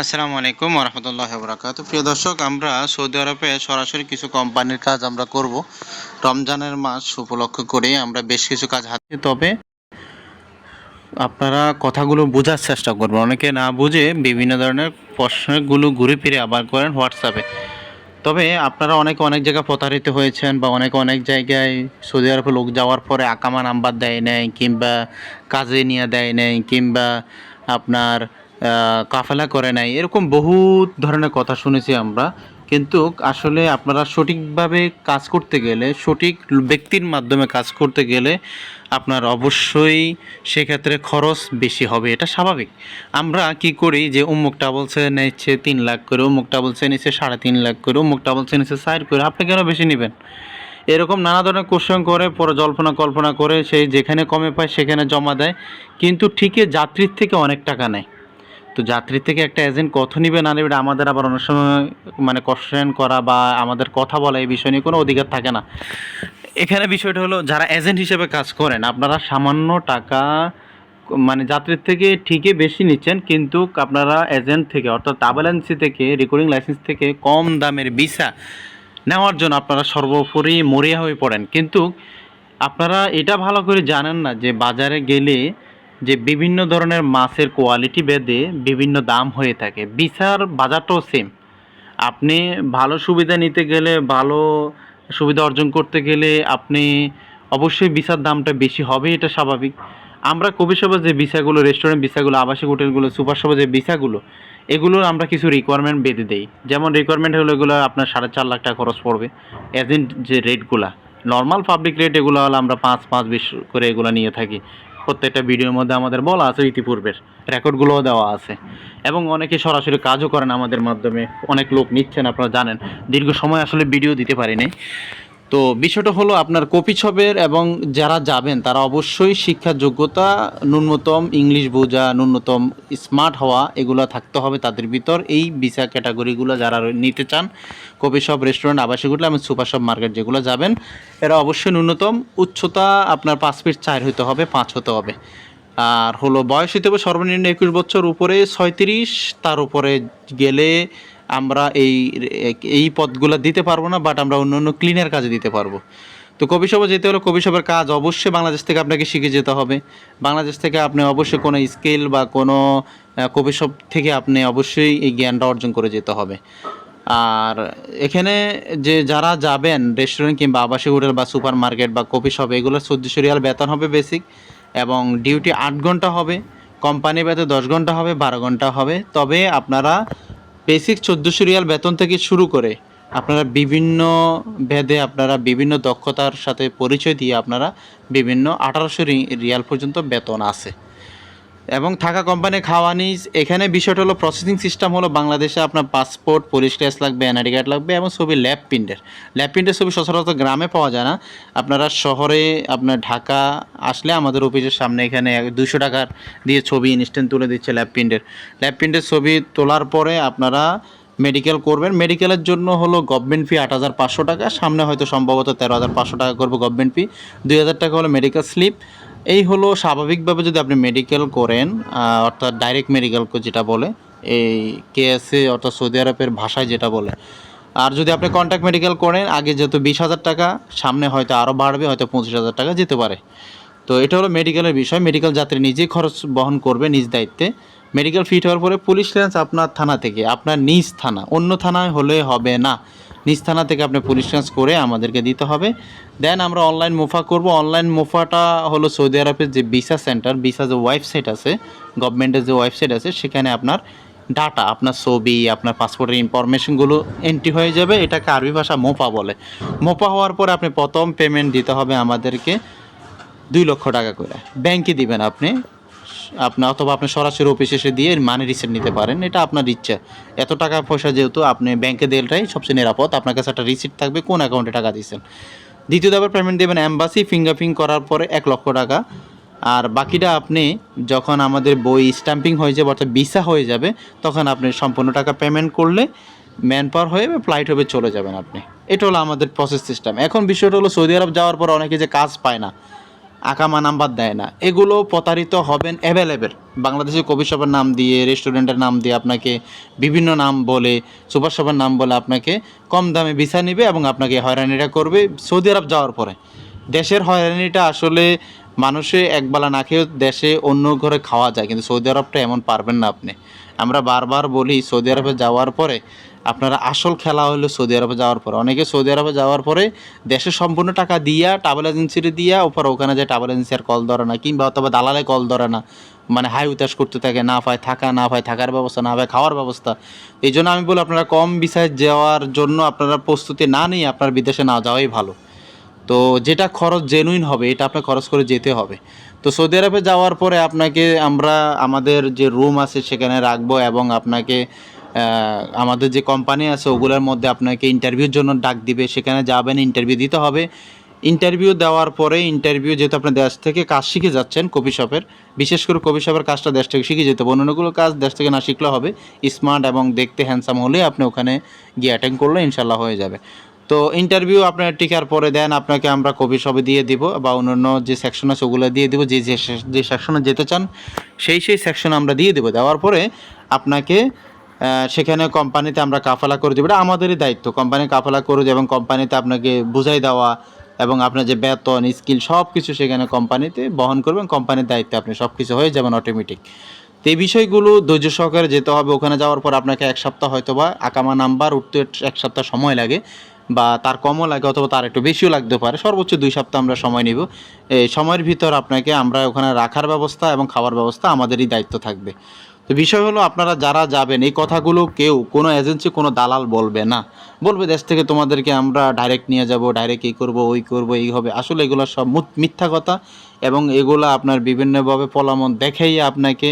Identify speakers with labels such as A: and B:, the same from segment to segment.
A: আসসালামু আলাইকুম রহমতুল্লাহ বরাকাত। প্রিয় দর্শক, আমরা সৌদি আরবে সরাসরি কিছু কোম্পানির কাজ আমরা করব। রমজানের মাস উপলক্ষ করে আমরা বেশ কিছু কাজ হাতে, তবে আপনারা কথাগুলো বোঝার চেষ্টা করবেন। অনেকে না বুঝে বিভিন্ন ধরনের প্রশ্নগুলো ঘুরে ফিরে আবার করেন হোয়াটসঅ্যাপে। তবে আপনারা অনেকে অনেক জায়গায় প্রতারিত হয়েছেন, বা অনেকে অনেক জায়গায় সৌদি আরবে লোক যাওয়ার পরে আকামা নাম্বার দেয় নাই, কিংবা কাজে নিয়ে দেয় নাই, কিংবা আপনার কাফেলা করে নাই, এরকম বহুত ধরনের কথা শুনেছি আমরা। কিন্তু আসলে আপনারা সঠিকভাবে কাজ করতে গেলে, সঠিক ব্যক্তির মাধ্যমে কাজ করতে গেলে আপনার অবশ্যই সেক্ষেত্রে খরচ বেশি হবে, এটা স্বাভাবিক। আমরা কি করি যে অমুকটা বলছে নিচ্ছে 3 লাখ করে, অমুকটা বলছে নিচ্ছে 3.5 লাখ করে, অমুকটা বলছে নিচ্ছে 4 করে, আপনি কেন বেশি নেবেন? এরকম নানা ধরনের কোশ্চেন করে, পরে জল্পনা কল্পনা করে সেই যেখানে কমে পায় সেখানে জমা দেয়, কিন্তু ঠিকই যাত্রীর থেকে অনেক টাকা নেয়। তো যাত্রীর থেকে একটা এজেন্ট কত নিবে না নেবে, আমাদের আবার অনেক সময় মানে কোশ্চেন করা বা আমাদের কথা বলা এই বিষয় নিয়ে কোনো অধিকার থাকে না। এখানে বিষয়টা হলো, যারা এজেন্ট হিসেবে কাজ করেন আপনারা সামান্য টাকা মানে যাত্রীর থেকে ঠিকই বেশি নিচ্ছেন, কিন্তু আপনারা এজেন্ট থেকে অর্থাৎ ট্রাভেল এজেন্সি থেকে রেকর্ডিং লাইসেন্স থেকে কম দামের ভিসা নেওয়ার জন্য আপনারা সর্বোপরি মরিয়া হয়ে পড়েন। কিন্তু আপনারা এটা ভালো করে জানেন না যে বাজারে গেলে যে বিভিন্ন ধরনের মাছের কোয়ালিটি ভেদে বিভিন্ন দাম হয়ে থাকে, ভিসার বাজারটাও সেম। আপনি ভালো সুবিধা নিতে গেলে, ভালো সুবিধা অর্জন করতে গেলে আপনি অবশ্যই ভিসার দামটা বেশি হবে, এটা স্বাভাবিক। আমরা কফি শপে যে ভিসাগুলো, রেস্টুরেন্ট ভিসাগুলো, আবাসিক হোটেলগুলো, সুপার শপে যে ভিসাগুলো, এগুলোর আমরা কিছু রিকোয়ারমেন্ট বেঁধে দেই। যেমন রিকোয়ারমেন্ট হলো এগুলো আপনার 4.5 লাখ টাকা খরচ পড়বে। এজেন্ট যে রেটগুলা, নর্মাল পাবলিক রেট এগুলো হলো আমরা 5-5-20 করে এগুলো নিয়ে থাকি। প্রত্যেকটা ভিডিওর মধ্যে আমাদের বলা আছে, ইতিপূর্বের রেকর্ডগুলোও দেওয়া আছে। এবং অনেকে সরাসরি কাজও করেন আমাদের মাধ্যমে, অনেক লোক নিচ্ছেন, আপনারা জানেন। দীর্ঘ সময় আসলে ভিডিও দিতে পারিনি। তো বিষয়টা হলো আপনার কফি শপের, এবং যারা যাবেন তারা অবশ্যই শিক্ষার যোগ্যতা, ন্যূনতম ইংলিশ বোঝা, ন্যূনতম স্মার্ট হওয়া, এগুলো থাকতে হবে তাদের ভিতর। এই ভিসা ক্যাটাগরিগুলো যারা নিতে চান, কফি শপ, রেস্টুরেন্ট, আবাসিক হোটেল এবং সুপার শপ মার্কেট যেগুলো যাবেন, এরা অবশ্যই ন্যূনতম উচ্চতা আপনার 5 ফিট 4 হতে হবে, 5 হতে হবে। আর হলো বয়স হতে হবে সর্বনিম্ন 21 বছর, উপরে 36, তার উপরে গেলে আমরা এই পদগুলো দিতে পারবো না, বাট আমরা অন্য অন্য ক্লিনের কাজে দিতে পারবো। তো কফি শপে যেতে হলে কফি শপের কাজ অবশ্যই বাংলাদেশ থেকে আপনাকে শিখে যেতে হবে। বাংলাদেশ থেকে আপনি অবশ্যই কোনো স্কিল বা কোনো কফি শপ থেকে আপনি অবশ্যই এই জ্ঞানটা অর্জন করে যেতে হবে। আর এখানে যে যারা যাবেন রেস্টুরেন্ট কিংবা আবাসিক হোটেল বা সুপার মার্কেট বা কফি শপ, এগুলো 1400 রিয়াল বেতন হবে বেসিক, এবং ডিউটি 8 ঘন্টা হবে। কোম্পানি বেতন 10 ঘন্টা হবে, 12 ঘন্টা হবে। তবে আপনারা বেসিক 1400 রিয়াল বেতন থেকে শুরু করে আপনারা বিভিন্ন ভেদে আপনারা বিভিন্ন দক্ষতার সাথে পরিচয় দিয়ে আপনারা বিভিন্ন 1800 রিয়াল পর্যন্ত বেতন আছে। এবং থাকা কোম্পানি খাওয়া নিজ। এখানে বিষয়টা হলো প্রসেসিং সিস্টেম হলো, বাংলাদেশে আপনার পাসপোর্ট, পুলিশ ক্লিয়ারেন্স লাগবে, এনআইডি কার্ড লাগবে, এবং ছবি ল্যাব প্রিন্টের ছবি সচরাচর গ্রামে পাওয়া যায় না। আপনারা শহরে, আপনার ঢাকা আসলে আমাদের অফিসের সামনে এখানে 200 টাকার দিয়ে ছবি ইনস্ট্যান্ট তুলে দিচ্ছে ল্যাব প্রিন্টের ছবি তোলার পরে আপনারা মেডিকেল করবেন। মেডিকেলের জন্য হলো গভর্নমেন্ট ফি 8,500 টাকা, সামনে হয়তো সম্ভবত 13,500 টাকা করবে গভর্নমেন্ট ফি। 2,000 টাকা হলো মেডিকেল স্লিপ। এই হলো স্বাভাবিকভাবে যদি আপনি মেডিকেল করেন, অর্থাৎ ডাইরেক্ট মেডিকেল যেটা বলে, এই কেএসএ অর্থাৎ সৌদি আরবের ভাষায় যেটা বলে। আর যদি আপনি কন্ট্যাক্ট মেডিকেল করেন, আগে যেহেতু 20,000 টাকা, সামনে হয়তো আরও বাড়বে, হয়তো 25,000 টাকা যেতে পারে। তো এটা হলো মেডিকেলের বিষয়। মেডিকেল যাত্রী নিজেই খরচ বহন করবে নিজ দায়িত্বে। মেডিকেল ফিট হওয়ার পরে পুলিশ ক্লিয়ারেন্স আপনার থানা থেকে, আপনার নিজ থানা, অন্য থানায় হলে হবে না, নিজ থানা থেকে আপনি পুলিশ ক্লিয়ারেন্স করে আমাদেরকে দিতে হবে। দেন আমরা অনলাইন মুফা করব। অনলাইন মুফাটা হলো সৌদি আরবের যে ভিসা সেন্টার, ভিসা যে ওয়েবসাইট আছে, গভর্নমেন্টের যে ওয়েবসাইট আছে, সেখানে আপনার ডাটা, আপনার ছবি, আপনার পাসপোর্টের ইনফরমেশনগুলো এন্ট্রি হয়ে যাবে। এটাকে আরবি ভাষা মোফা বলে। মোফা হওয়ার পরে আপনি প্রথম পেমেন্ট দিতে হবে আমাদেরকে 2 লক্ষ টাকা করে। ব্যাংকে দিবেন আপনি, অথবা আপনি সরাসরি অফিসে এসে দিয়ে মানি রিসিট নিতে পারেন, এটা আপনার ইচ্ছা। এত টাকা পয়সা যেহেতু আপনি ব্যাংকে দেওয়াটাই সবচেয়ে নিরাপদ। আপনার কাছে একটা রিসিট থাকবে কোন অ্যাকাউন্টে টাকা দিয়েছেন। দ্বিতীয় ধাপের পেমেন্ট দেবেন এম্বাসি, ফিঙ্গারপ্রিন্ট করার পরে 1 লক্ষ টাকা। আর বাকিটা আপনি যখন আমাদের বই স্ট্যাম্পিং হয়ে যাবে, অর্থাৎ ভিসা হয়ে যাবে, তখন আপনি সম্পূর্ণ টাকা পেমেন্ট করলে ম্যান পাওয়ার হয়ে ফ্লাইট হবে চলে যাবেন আপনি। এটা হলো আমাদের প্রসেস সিস্টেম। এখন বিষয়টা হলো সৌদি আরব যাওয়ার পর অনেকে যে কাজ পায় না, আকামা নাম্বার দেয় না, এগুলো প্রতারিত হবেন অ্যাভেলেবেল। বাংলাদেশের কফি শপের নাম দিয়ে, রেস্টুরেন্টের নাম দিয়ে আপনাকে বিভিন্ন নাম বলে, সুপার শপের নাম বলে আপনাকে কম দামে ভিসা নেবে এবং আপনাকে হয়রানিটা করবে সৌদি আরব যাওয়ার পরে। দেশের হয়রানিটা আসলে মানুষে একবেলা না খেয়েও দেশে অন্য ঘরে খাওয়া যায়, কিন্তু সৌদি আরবটা এমন পারবেন না আপনি। আমরা বারবার বলি সৌদি আরবে যাওয়ার পরে আপনারা আসল খেলা হলো সৌদি আরবে যাওয়ার পরে। অনেকে সৌদি আরবে যাওয়ার পরে দেশে সম্পূর্ণ টাকা দিয়া ট্রাভেল এজেন্সির দিয়া ওপর ওখানে যায় ট্রাভেল এজেন্সি আর কল ধরে না, কিংবা অথবা দালালে কল ধরে না, মানে হাই উতাস করতে থাকে, না পায় থাকা, না পায় থাকার ব্যবস্থা, না পায় খাওয়ার ব্যবস্থা। এই জন্য আমি বলি আপনারা কম ভিসায় যাওয়ার জন্য আপনারা প্রস্তুতি না নিয়ে আপনার বিদেশে না যাওয়াই ভালো। তো যেটা খরচ জেনুইন হবে এটা আপনার খরচ করে যেতে হবে। তো সৌদি আরবে যাওয়ার পরে আপনাকে আমরা আমাদের যে রুম আছে সেখানে রাখবো এবং আপনাকে আমাদের যে কোম্পানি আছে ওগুলোর মধ্যে আপনাকে ইন্টারভিউর জন্য ডাক দিবে, সেখানে যাবেন, ইন্টারভিউ দিতে হবে। ইন্টারভিউ দেওয়ার পরে ইন্টারভিউ যেহেতু আপনি দেশ থেকে কাজ শিখে যাচ্ছেন কফি শপের, বিশেষ করে কফি শপের কাজটা দেশ থেকে শিখে যেতে হবে, অন্যগুলো কাজ দেশ থেকে না শিখলে হবে। স্মার্ট এবং দেখতে হ্যান্ডসাম হলে আপনি ওখানে গিয়ে অ্যাটেন্ড করলে ইনশাল্লাহ হয়ে যাবে। তো ইন্টারভিউ আপনার টিকার পরে দেন আপনাকে আমরা কফি শপে দিয়ে দিব বা অন্যান্য যে সেকশন আছে ওগুলো দিয়ে দিব, যে সেকশনে যেতে চান সেই সেকশন আমরা দিয়ে দেবো। দেওয়ার পরে আপনাকে সেখানে কোম্পানিতে আমরা কাফালা করে দেবো, এটা আমাদেরই দায়িত্ব। কোম্পানি কাফালা করে দেবে এবং কোম্পানিতে আপনাকে বুঝাই দেওয়া এবং আপনার যে বেতন স্কিল সব কিছু সেখানে কোম্পানিতে বহন করবেন, কোম্পানির দায়িত্বে আপনি সব কিছু হয়ে যাবেন অটোমেটিক। তো এই বিষয়গুলো ধৈর্য সহকারে যেতে হবে। ওখানে যাওয়ার পর আপনাকে 1 সপ্তাহ হয়তো বা আকামা নাম্বার উঠতে 1 সপ্তাহ সময় লাগে, বা তার কমও লাগে অথবা তার একটু বেশিও লাগতে পারে, সর্বোচ্চ 2 সপ্তাহ আমরা সময় নিব। এই সময়ের ভিতর আপনাকে আমরা ওখানে রাখার ব্যবস্থা এবং খাওয়ার ব্যবস্থা আমাদেরই দায়িত্ব থাকবে। তো বিষয় হলো আপনারা যারা যাবেন এই কথাগুলো কেউ কোনো এজেন্সি কোনো দালাল বলবে না। বলবে দেশ থেকে তোমাদেরকে আমরা ডাইরেক্ট নিয়ে যাব, ডাইরেক্ট এই করব ওই করব এই হবে, আসলে এগুলো সব মিথ্যা কথা। এবং এগুলো আপনার বিভিন্নভাবে প্রলোভন দেখাইয়ে আপনাকে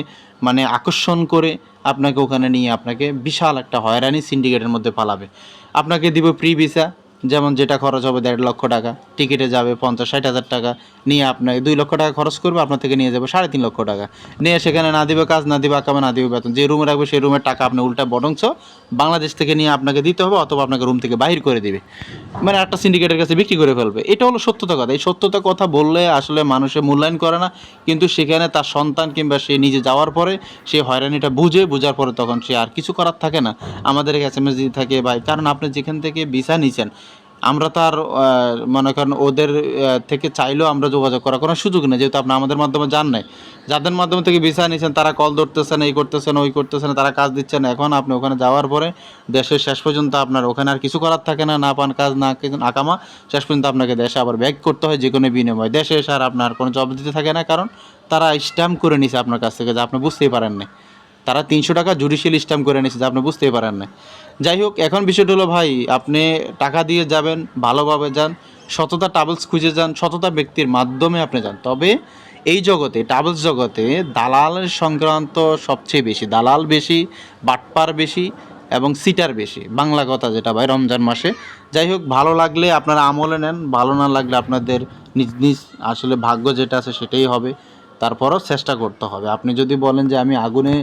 A: মানে আকর্ষণ করে আপনাকে ওখানে নিয়ে আপনাকে বিশাল একটা হয়রানি সিন্ডিকেটের মধ্যে পালাবে। আপনাকে দিব প্রি ভিসা, যেমন যেটা খরচ হবে 1.5 লক্ষ টাকা, টিকিটে যাবে 50-60 হাজার টাকা, নিয়ে আপনাকে 2 লক্ষ টাকা খরচ করবে, আপনার থেকে নিয়ে যাবে 3.5 লক্ষ টাকা, নিয়ে সেখানে না দিবে কাজ, না দিবে আকামা, না দিবে বেতন, যে রুমে রাখবে সেই রুমের টাকা আপনি উল্টা বরঞ্চ বাংলাদেশ থেকে নিয়ে আপনাকে দিতে হবে অথবা আপনাকে রুম থেকে বাহির করে দিবে, মানে একটা সিন্ডিকেটের কাছে বিক্রি করে ফেলবে। এটা হলো সত্যতা কথা। এই সত্যতা কথা বললে আসলে মানুষের মূল্যায়ন করে না, কিন্তু সেখানে তার সন্তান কিংবা সে নিজে যাওয়ার পরে সে হয়রানিটা বোঝার পরে তখন সে আর কিছু করার থাকে না, আমাদের SMS দিতে থাকে ভাই, কারণ আপনি যেখান থেকে ভিসা নিছেন আমরা তো আর মনে করেন ওদের থেকে চাইলেও আমরা যোগাযোগ করার কোনো সুযোগ নেই, যেহেতু আপনি আমাদের মাধ্যমে যান নাই। যাদের মাধ্যমে থেকে ভিসা নিয়েছেন তারা কল ধরতেছেন, এই করতেছেন ওই করতেছেন, তারা কাজ দিচ্ছেন। এখন আপনি ওখানে যাওয়ার পরে দেশের শেষ পর্যন্ত আপনার ওখানে আর কিছু করার থাকে না, না পান কাজ না কিছু আকামা, শেষ পর্যন্ত আপনাকে দেশে আবার ব্যাক করতে হয় যে কোনো বিনিময়। দেশে এসে আর আপনার কোনো জব দিতে থাকে না, কারণ তারা স্ট্যাম্প করে নিছে আপনার কাছ থেকে, যা আপনি বুঝতেই পারেন না। তারা 300 টাকা জুডিশিয়াল স্ট্যাম্প করে নিচ্ছে, যা আপনি বুঝতেই পারেন না। যাই হোক, এখন বিষয়টা হলো ভাই আপনি টাকা দিয়ে যাবেন, ভালোভাবে যান, সততা ট্রাভেলস খুঁজে যান, সততা ব্যক্তির মাধ্যমে আপনি যান। তবে এই জগতে ট্রাভেলস জগতে দালালের সংক্রান্ত সবচেয়ে বেশি, দালাল বেশি, বাটপার বেশি এবং সিটার বেশি, বাংলা কথা যেটা ভাই রমজান মাসে। যাই হোক, ভালো লাগলে আপনারা আমলে নেন, ভালো না লাগলে আপনাদের নিজ নিজ আসলে ভাগ্য যেটা আছে সেটাই হবে। তারপরও চেষ্টা করতে হবে। আপনি যদি বলেন যে আমি আগুনে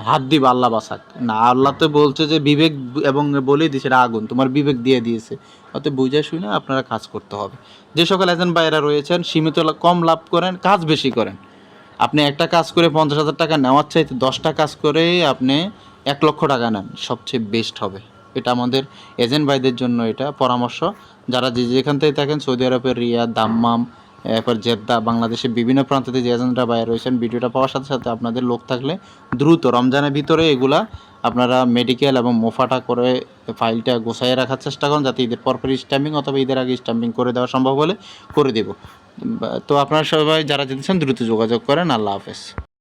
A: হাত দিব আল্লাহ বাঁচাক, না, আল্লাহ তো বলছে যে বিবেক এবং বলেই দিয়েছে এটা আগুন, তোমার বিবেক দিয়ে দিয়েছে, অতএব বুঝে শুনে আপনারা কাজ করতে হবে। যে সকল এজেন্ট ভাইয়েরা রয়েছেন সীমিত কম লাভ করেন, কাজ বেশি করেন। আপনি একটা কাজ করে 50,000 টাকা নেওয়ার চাইতে 10টা কাজ করে আপনি 1 লক্ষ টাকা নেন, সবচেয়ে বেস্ট হবে। এটা আমাদের এজেন্ট ভাইদের জন্য এটা পরামর্শ। যারা যেখান থেকে থাকেন, সৌদি আরবের রিয়াদ, দাম্মাম, এরপর জেদ্দা, বাংলাদেশের বিভিন্ন প্রান্তে যে এজেন্টরা বাইরে রয়েছেন, ভিডিওটা পাওয়ার সাথে সাথে আপনাদের লোক থাকলে দ্রুত রমজানের ভিতরে এগুলা আপনারা মেডিকেল এবং মোফাটা করে ফাইলটা গোছাইয়ে রাখার চেষ্টা করুন, যাতে ঈদের পরপরই স্ট্যাম্পিং অথবা ঈদের আগে স্ট্যাম্পিং করে দেওয়া সম্ভব হলে করে দেব। তো আপনারা সবাই যারা যেতে চান দ্রুত যোগাযোগ করেন। আল্লাহ হাফেজ।